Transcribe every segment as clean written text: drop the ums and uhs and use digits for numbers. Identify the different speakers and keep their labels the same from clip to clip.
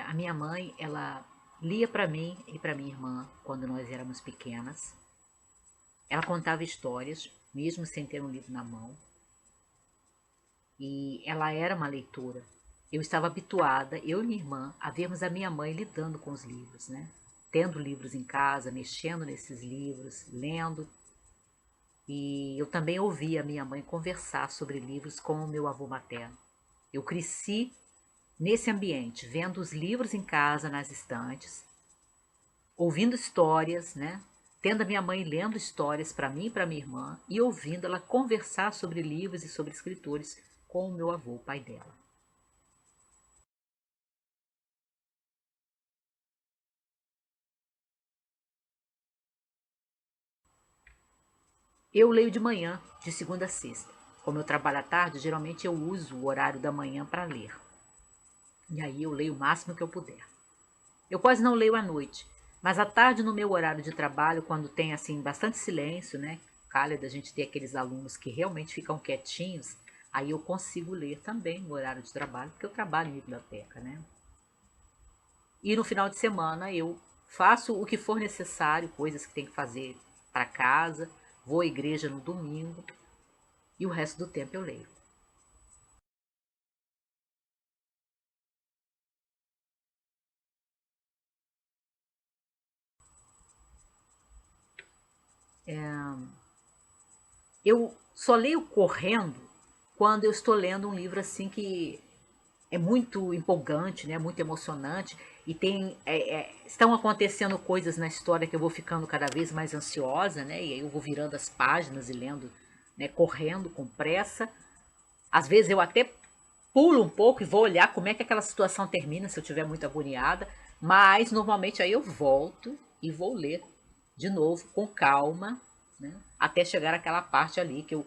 Speaker 1: A minha mãe, ela lia para mim e para minha irmã quando nós éramos pequenas. Ela contava histórias, mesmo sem ter um livro na mão. E ela era uma leitora. Eu estava habituada, eu e minha irmã, a vermos a minha mãe lidando com os livros, né? Tendo livros em casa, mexendo nesses livros, lendo. E eu também ouvia a minha mãe conversar sobre livros com o meu avô materno. Eu cresci nesse ambiente, vendo os livros em casa, nas estantes, ouvindo histórias, né? Tendo a minha mãe lendo histórias para mim e para minha irmã e ouvindo ela conversar sobre livros e sobre escritores com o meu avô, o pai dela. Eu leio de manhã, de segunda a sexta. Como eu trabalho à tarde, geralmente eu uso o horário da manhã para ler. E aí eu leio o máximo que eu puder. Eu quase não leio à noite, mas à tarde no meu horário de trabalho, quando tem assim bastante silêncio, né? Calha da gente ter aqueles alunos que realmente ficam quietinhos, aí eu consigo ler também no horário de trabalho, porque eu trabalho em biblioteca, né? E no final de semana eu faço o que for necessário, coisas que tem que fazer para casa, vou à igreja no domingo e o resto do tempo eu leio. Eu só leio correndo quando eu estou lendo um livro assim que é muito empolgante, né? Muito emocionante e estão acontecendo coisas na história que eu vou ficando cada vez mais ansiosa, né? E aí eu vou virando as páginas e lendo, né? Correndo com pressa. Às vezes eu até pulo um pouco e vou olhar como é que aquela situação termina se eu estiver muito agoniada, mas normalmente aí eu volto e vou ler de novo com calma, né? Até chegar àquela parte ali que eu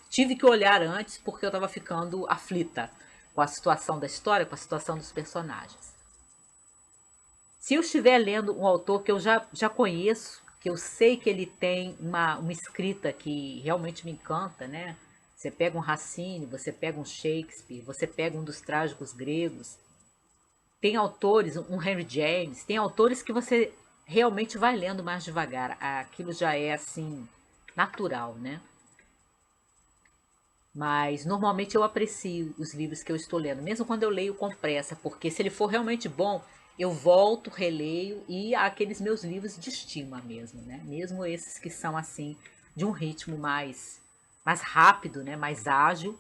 Speaker 1: tive que olhar antes porque eu estava ficando aflita com a situação da história, com a situação dos personagens. Se eu estiver lendo um autor que eu já conheço, que eu sei que ele tem uma escrita que realmente me encanta, né? Você pega um Racine, você pega um Shakespeare, você pega um dos trágicos gregos. Tem autores, um Henry James, tem autores que você realmente vai lendo mais devagar. Aquilo já é assim, natural, né? Mas normalmente eu aprecio os livros que eu estou lendo, mesmo quando eu leio com pressa, porque se ele for realmente bom, eu volto, releio e há aqueles meus livros de estima mesmo, né? Mesmo esses que são assim de um ritmo mais rápido, né? Mais ágil,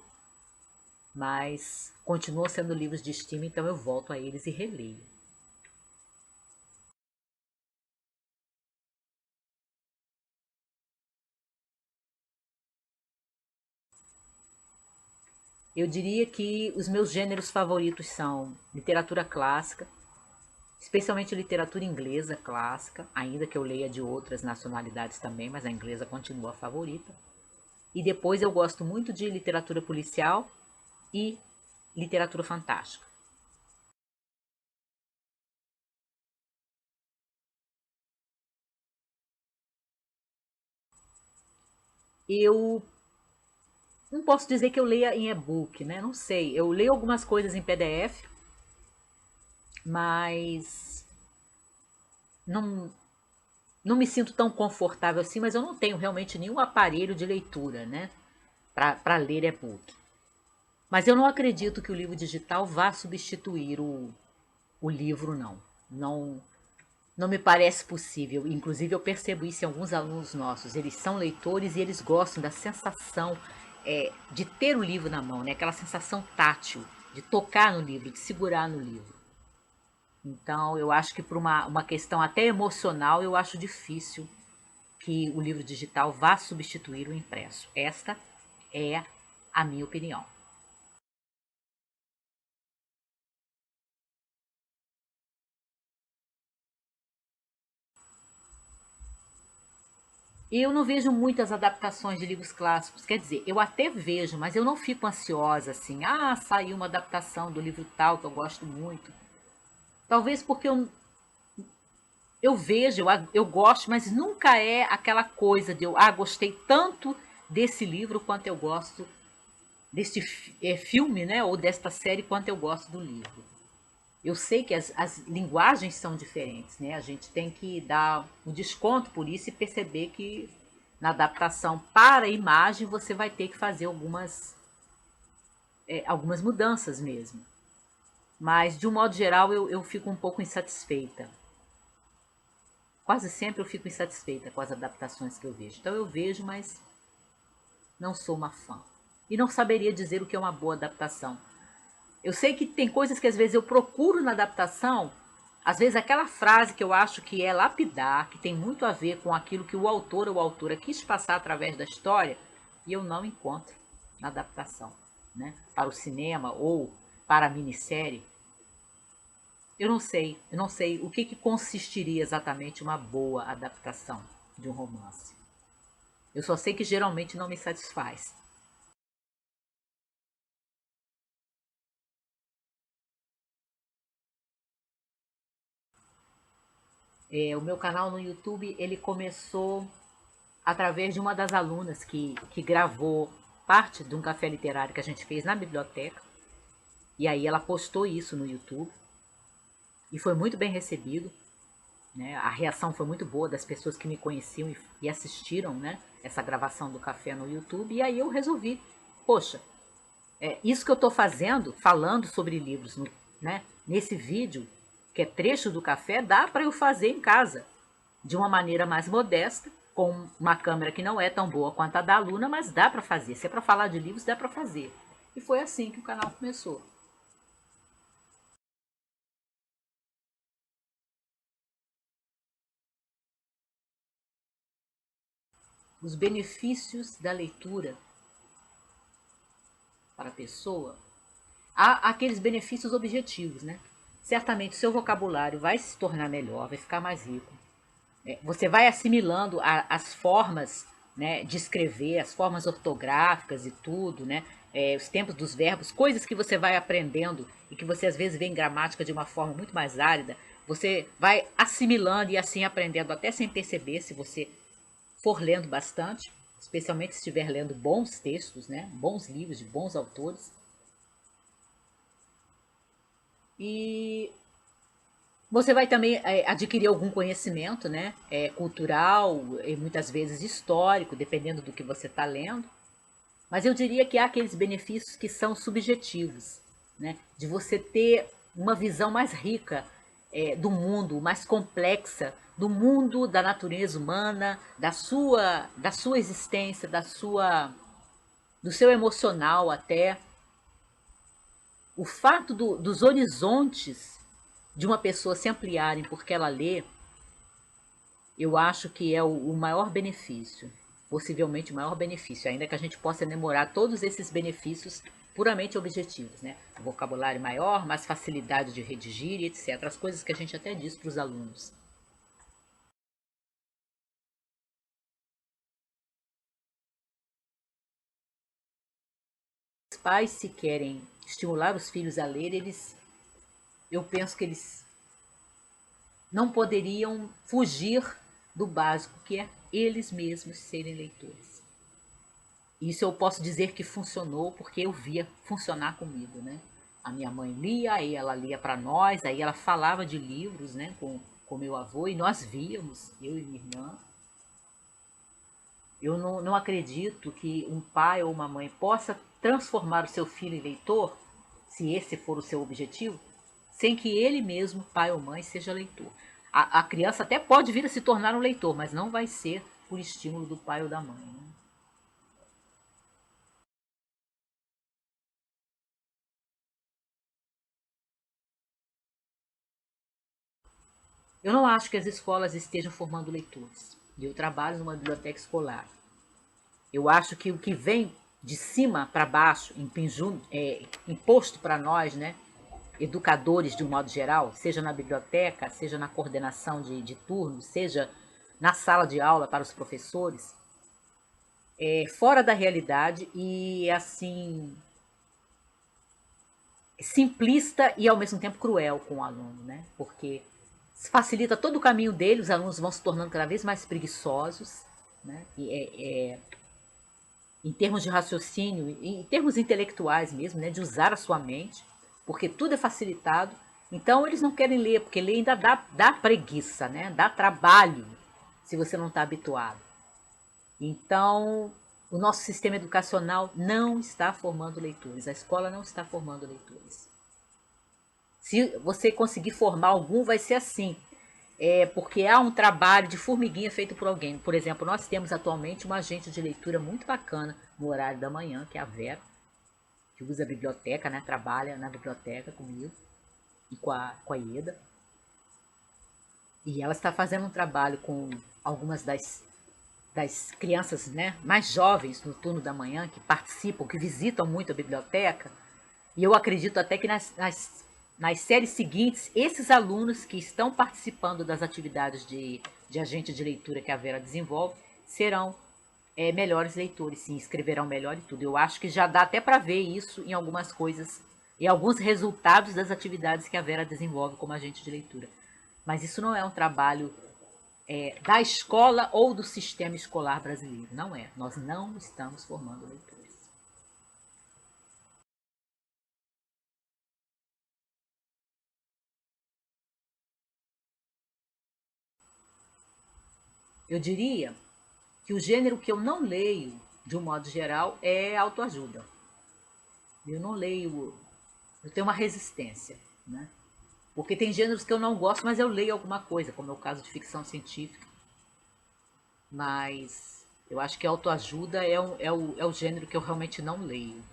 Speaker 1: mas continuam sendo livros de estima, então eu volto a eles e releio. Eu diria que os meus gêneros favoritos são literatura clássica, especialmente literatura inglesa clássica, ainda que eu leia de outras nacionalidades também, mas a inglesa continua a favorita. E depois eu gosto muito de literatura policial e literatura fantástica. Eu não posso dizer que eu leia em e-book, né? Não sei. Eu leio algumas coisas em PDF, mas não, não me sinto tão confortável assim, mas eu não tenho realmente nenhum aparelho de leitura, né? Para ler e-book. Mas eu não acredito que o livro digital vá substituir o livro, não. Não, não me parece possível. Inclusive, eu percebo isso em alguns alunos nossos. Eles são leitores e eles gostam da sensação de ter o livro na mão, né? Aquela sensação tátil, de tocar no livro, de segurar no livro. Então, eu acho que por uma questão até emocional, eu acho difícil que o livro digital vá substituir o impresso. Esta é a minha opinião. E eu não vejo muitas adaptações de livros clássicos. Quer dizer, eu até vejo, mas eu não fico ansiosa assim. Ah, saiu uma adaptação do livro tal que eu gosto muito. Talvez porque eu vejo, eu gosto, mas nunca é aquela coisa de eu, gostei tanto desse livro quanto eu gosto deste filme, né? Ou desta série quanto eu gosto do livro. Eu sei que as linguagens são diferentes, né? A gente tem que dar um desconto por isso e perceber que na adaptação para a imagem você vai ter que fazer algumas mudanças mesmo. Mas, de um modo geral, eu fico um pouco insatisfeita. Quase sempre eu fico insatisfeita com as adaptações que eu vejo. Então eu vejo, mas não sou uma fã. E não saberia dizer o que é uma boa adaptação. Eu sei que tem coisas que às vezes eu procuro na adaptação, às vezes aquela frase que eu acho que é lapidar, que tem muito a ver com aquilo que o autor ou a autora quis passar através da história, e eu não encontro na adaptação, né? Para o cinema ou para a minissérie. Eu não sei o que consistiria exatamente uma boa adaptação de um romance. Eu só sei que geralmente não me satisfaz. O meu canal no YouTube, ele começou através de uma das alunas que gravou parte de um café literário que a gente fez na biblioteca. E aí ela postou isso no YouTube e foi muito bem recebido, né? A reação foi muito boa das pessoas que me conheciam e assistiram, né, essa gravação do café no YouTube. E aí eu resolvi, poxa, isso que eu estou fazendo, falando sobre livros, né, nesse vídeo, que é trecho do café, dá para eu fazer em casa, de uma maneira mais modesta, com uma câmera que não é tão boa quanto a da aluna, mas dá para fazer. Se é para falar de livros, dá para fazer. E foi assim que o canal começou. Os benefícios da leitura para a pessoa, há aqueles benefícios objetivos, né? Certamente o seu vocabulário vai se tornar melhor, vai ficar mais rico. Você vai assimilando as formas, né, de escrever, as formas ortográficas e tudo, né? Os tempos dos verbos, coisas que você vai aprendendo e que você às vezes vê em gramática de uma forma muito mais árida, você vai assimilando e assim aprendendo até sem perceber, se você for lendo bastante, especialmente se estiver lendo bons textos, né? Bons livros de bons autores. E você vai também adquirir algum conhecimento, né? Cultural e muitas vezes histórico, dependendo do que você está lendo. Mas eu diria que há aqueles benefícios que são subjetivos, né? De você ter uma visão mais rica do mundo, mais complexa, do mundo, da natureza humana, da sua existência, do seu emocional até. O fato dos horizontes de uma pessoa se ampliarem porque ela lê, eu acho que é o maior benefício, possivelmente o maior benefício, ainda que a gente possa enumerar todos esses benefícios puramente objetivos, né? Vocabulário maior, mais facilidade de redigir, etc. As coisas que a gente até diz para os alunos. Os pais, se querem estimular os filhos a ler, eu penso que eles não poderiam fugir do básico, que é eles mesmos serem leitores. Isso eu posso dizer que funcionou porque eu via funcionar comigo, né? A minha mãe lia, aí ela lia para nós, aí ela falava de livros, né, com meu avô, e nós víamos, eu e minha irmã. Eu não acredito que um pai ou uma mãe possa transformar o seu filho em leitor, se esse for o seu objetivo, sem que ele mesmo, pai ou mãe, seja leitor. A criança até pode vir a se tornar um leitor, mas não vai ser por estímulo do pai ou da mãe, né? Eu não acho que as escolas estejam formando leitores. E eu trabalho numa biblioteca escolar. Eu acho que o que vem de cima para baixo, imposto para nós, né, educadores de um modo geral, seja na biblioteca, seja na coordenação de turno, seja na sala de aula para os professores, é fora da realidade e assim simplista e ao mesmo tempo cruel com o aluno, né? Porque facilita todo o caminho dele, os alunos vão se tornando cada vez mais preguiçosos, né? Em termos de raciocínio, em termos intelectuais mesmo, né? De usar a sua mente, porque tudo é facilitado Então eles não querem ler, porque ler ainda dá preguiça, né? Dá trabalho se você não está habituado. Então, o nosso sistema educacional não está formando leitores, a escola não está formando leitores. Se você conseguir formar algum, vai ser assim. Porque há um trabalho de formiguinha feito por alguém. Por exemplo, nós temos atualmente uma agente de leitura muito bacana no horário da manhã, que é a Vera, que usa a biblioteca, né? Trabalha na biblioteca comigo e com a Ieda. E ela está fazendo um trabalho com algumas das crianças, né, mais jovens no turno da manhã, que participam, que visitam muito a biblioteca. E eu acredito até que nas séries seguintes, esses alunos que estão participando das atividades de agente de leitura que a Vera desenvolve serão melhores leitores, sim, escreverão melhor e tudo. Eu acho que já dá até para ver isso em algumas coisas, em alguns resultados das atividades que a Vera desenvolve como agente de leitura. Mas isso não é um trabalho da escola ou do sistema escolar brasileiro. Não é. Nós não estamos formando leitores. Eu diria que o gênero que eu não leio, de um modo geral, é autoajuda. Eu não leio, eu tenho uma resistência, né? Porque tem gêneros que eu não gosto, mas eu leio alguma coisa, como é o caso de ficção científica. Mas eu acho que autoajuda é o gênero que eu realmente não leio.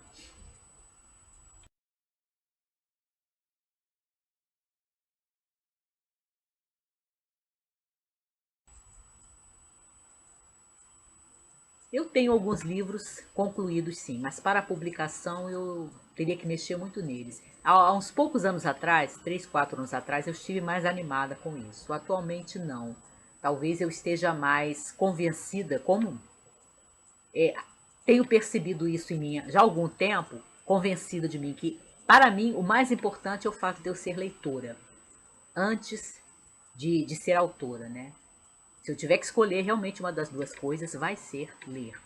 Speaker 1: Eu tenho alguns livros concluídos, sim, mas para a publicação eu teria que mexer muito neles. Há uns poucos anos atrás, 3, 4 anos atrás, eu estive mais animada com isso. Atualmente não. Talvez eu esteja mais convencida, como é, tenho percebido isso em mim já há algum tempo, convencida de mim que, para mim, o mais importante é o fato de eu ser leitora, antes de ser autora, né? Se eu tiver que escolher realmente uma das duas coisas, vai ser ler.